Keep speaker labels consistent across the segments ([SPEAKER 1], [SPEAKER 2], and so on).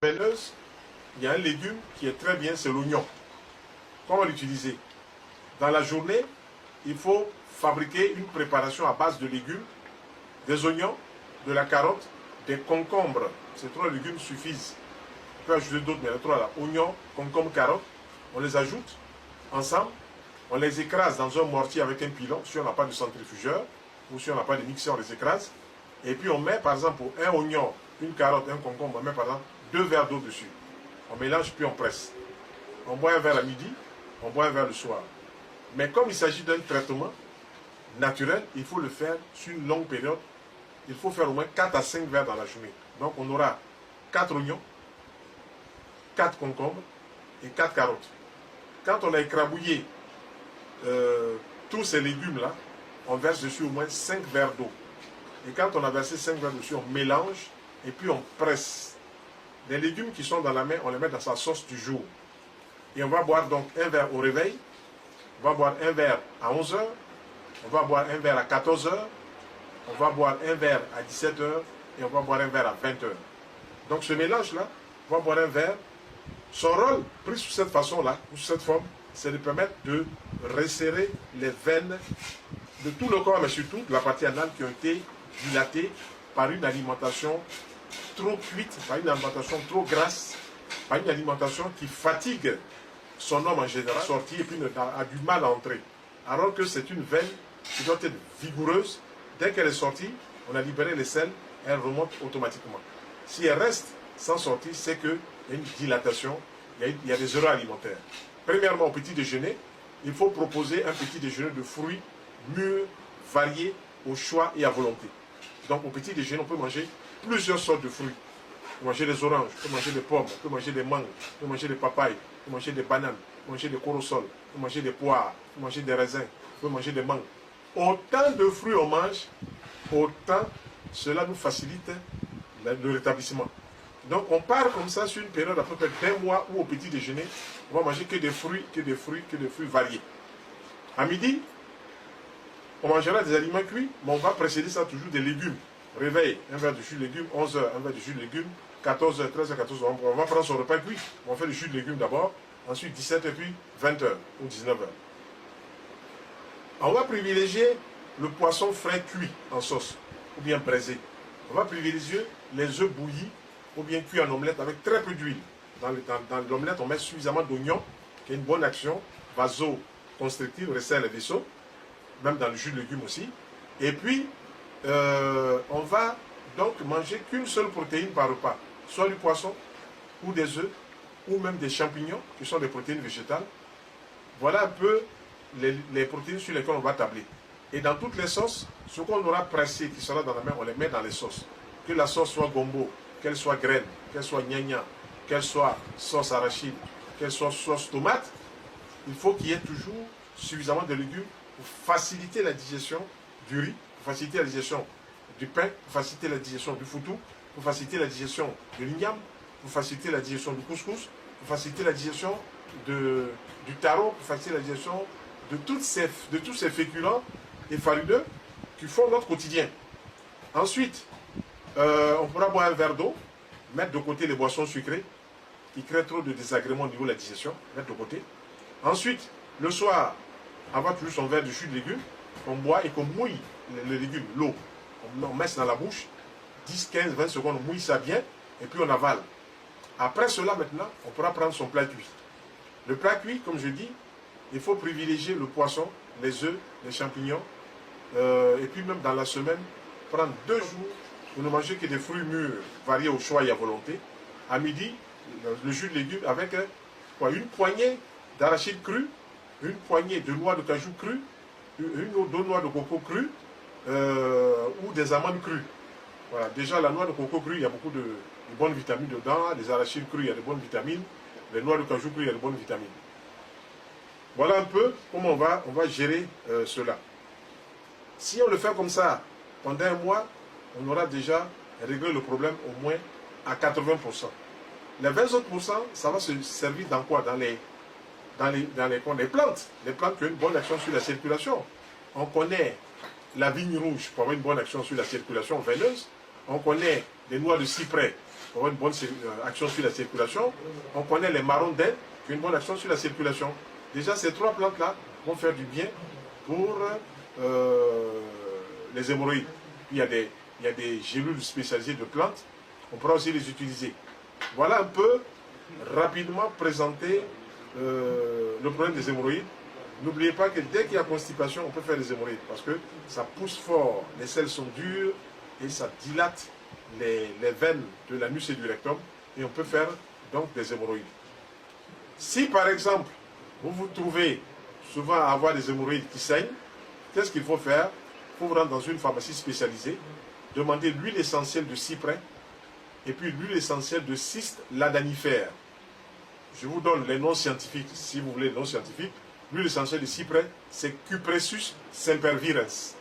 [SPEAKER 1] veineuse, il y a un légume qui est très bien, c'est l'oignon. Comment l'utiliser? Dans la journée, il faut fabriquer une préparation à base de légumes, des oignons, de la carotte, des concombres. Ces trois légumes suffisent. On peut ajouter d'autres, mais les trois là, oignons, concombres, carottes, on les ajoute ensemble, on les écrase dans un mortier avec un pilon, si on n'a pas de centrifugeur, ou si on n'a pas de mixeur, on les écrase. Et puis on met par exemple pour un oignon, une carotte, un concombre, on met par exemple 2 verres d'eau dessus. On mélange puis on presse. On boit un verre à midi, on boit un verre le soir. Mais comme il s'agit d'un traitement naturel, il faut le faire sur une longue période. Il faut faire au moins 4 à 5 verres dans la journée. Donc on aura 4 oignons, 4 concombres et 4 carottes. Quand on a écrabouillé tous ces légumes-là, on verse dessus au moins 5 verres d'eau. Et quand on a versé 5 verres dessus, on mélange et puis on presse. Les légumes qui sont dans la main, on les met dans sa sauce du jour. Et on va boire donc un verre au réveil, on va boire un verre à 11 h, on va boire un verre à 14 h, on va boire un verre à 17 h et on va boire un verre à 20 h. Donc ce mélange-là, on va boire un verre. Son rôle, pris sous cette façon-là, ou sous cette forme, c'est de permettre de resserrer les veines de tout le corps, mais surtout de la partie anale qui ont été dilatées par une alimentation trop cuite, par une alimentation trop grasse, par une alimentation qui fatigue son homme en général, sorti et puis a du mal à entrer. Alors que c'est une veine qui doit être vigoureuse. Dès qu'elle est sortie, on a libéré les selles, elle remonte automatiquement. Si elle reste sans sortir, c'est qu'il y a une dilatation, il y a des erreurs alimentaires. Premièrement, au petit déjeuner, il faut proposer un petit déjeuner de fruits mûrs, variés, au choix et à volonté. Donc au petit déjeuner, on peut manger plusieurs sortes de fruits. On peut manger des oranges, on peut manger des pommes, on peut manger des mangues, on peut manger des papayes, on peut manger des bananes, on peut manger des corosols, on peut manger des poires, on peut manger des raisins, on peut manger des mangues. Autant de fruits on mange, autant cela nous facilite le rétablissement. Donc on part comme ça sur une période à peu près d'un mois où au petit déjeuner, on va manger que des fruits, que des fruits, que des fruits variés. À midi, on mangera des aliments cuits, mais on va précéder ça toujours des légumes. Réveil, un verre de jus de légumes, 11 h, un verre de jus de légumes, 14 h, 13 h, 14 h, on va prendre son repas cuit. On fait le jus de légumes d'abord, ensuite 17 h, puis 20 h ou 19 h. On va privilégier le poisson frais cuit en sauce, ou bien braisé. On va privilégier les œufs bouillis, ou bien cuits en omelette avec très peu d'huile. Dans l'omelette, on met suffisamment d'oignons, qui a une bonne action, vasoconstrictive, resserre les vaisseaux, même dans le jus de légumes aussi. Et puis, on va donc manger qu'une seule protéine par repas, soit du poisson, ou des œufs, ou même des champignons, qui sont des protéines végétales. Voilà un peu les protéines sur lesquelles on va tabler. Et dans toutes les sauces, ce qu'on aura pressé, qui sera dans la main, on les met dans les sauces. Que la sauce soit gombo, qu'elle soit graine, qu'elle soit gnagna, qu'elle soit sauce arachide, qu'elle soit sauce tomate, il faut qu'il y ait toujours suffisamment de légumes pour faciliter la digestion du riz, pour faciliter la digestion du pain, pour faciliter la digestion du foutou, pour faciliter la digestion de l'igname, pour faciliter la digestion du couscous, pour faciliter la digestion du taro, pour faciliter la digestion de tous ces féculents et farudeux qui font notre quotidien. Ensuite, on pourra boire un verre d'eau, mettre de côté les boissons sucrées qui créent trop de désagréments au niveau de la digestion, mettre de côté. Ensuite, le soir, avoir toujours son verre de jus de légumes, qu'on boit et qu'on mouille les légumes, l'eau. On met ça dans la bouche, 10, 15, 20 secondes, on mouille ça bien, et puis on avale. Après cela, maintenant, on pourra prendre son plat cuit. Le plat cuit, comme je dis, il faut privilégier le poisson, les œufs, les champignons, et puis même dans la semaine, prendre 2 jours pour ne manger que des fruits mûrs, variés au choix et à volonté. À midi, le jus de légumes avec une poignée d'arachide cru, une poignée de noix de cajou cru, une ou 2 noix de coco crues, ou des amandes crues. Voilà. Déjà, la noix de coco crue, il y a beaucoup de bonnes vitamines dedans. Les arachides crus, il y a de bonnes vitamines. Les noix de cajou crues, il y a de bonnes vitamines. Voilà un peu comment on va gérer cela. Si on le fait comme ça pendant un mois, on aura déjà réglé le problème au moins à 80%. Les 20 autres pourcents, ça va se servir dans quoi? Dans les plantes. Les plantes qui ont une bonne action sur la circulation. On connaît la vigne rouge pour avoir une bonne action sur la circulation veineuse. On connaît les noix de cyprès pour avoir une bonne action sur la circulation. On connaît les marrons d'Inde qui ont une bonne action sur la circulation. Déjà, ces 3 plantes-là vont faire du bien pour les hémorroïdes. Puis, il y a des gélules spécialisées de plantes. On pourra aussi les utiliser. Voilà un peu rapidement présenter le problème des hémorroïdes. N'oubliez pas que dès qu'il y a constipation, on peut faire des hémorroïdes parce que ça pousse fort, les selles sont dures et ça dilate les veines de l'anus et du rectum et on peut faire donc des hémorroïdes. Si par exemple, vous vous trouvez souvent à avoir des hémorroïdes qui saignent, qu'est-ce qu'il faut faire? Il faut vous rendre dans une pharmacie spécialisée, demander l'huile essentielle de cyprès et puis l'huile essentielle de cyste ladanifère. Je vous donne les noms scientifiques, si vous voulez les noms scientifiques. L'huile essentielle de cyprès, c'est Cupressus sempervirens.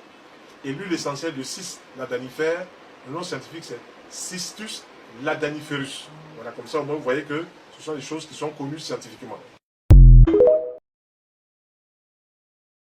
[SPEAKER 1] Et l'huile essentielle de cyste ladanifère, le nom scientifique, c'est Cystus ladaniferus. Voilà, comme ça, au moins, vous voyez que ce sont des choses qui sont connues scientifiquement.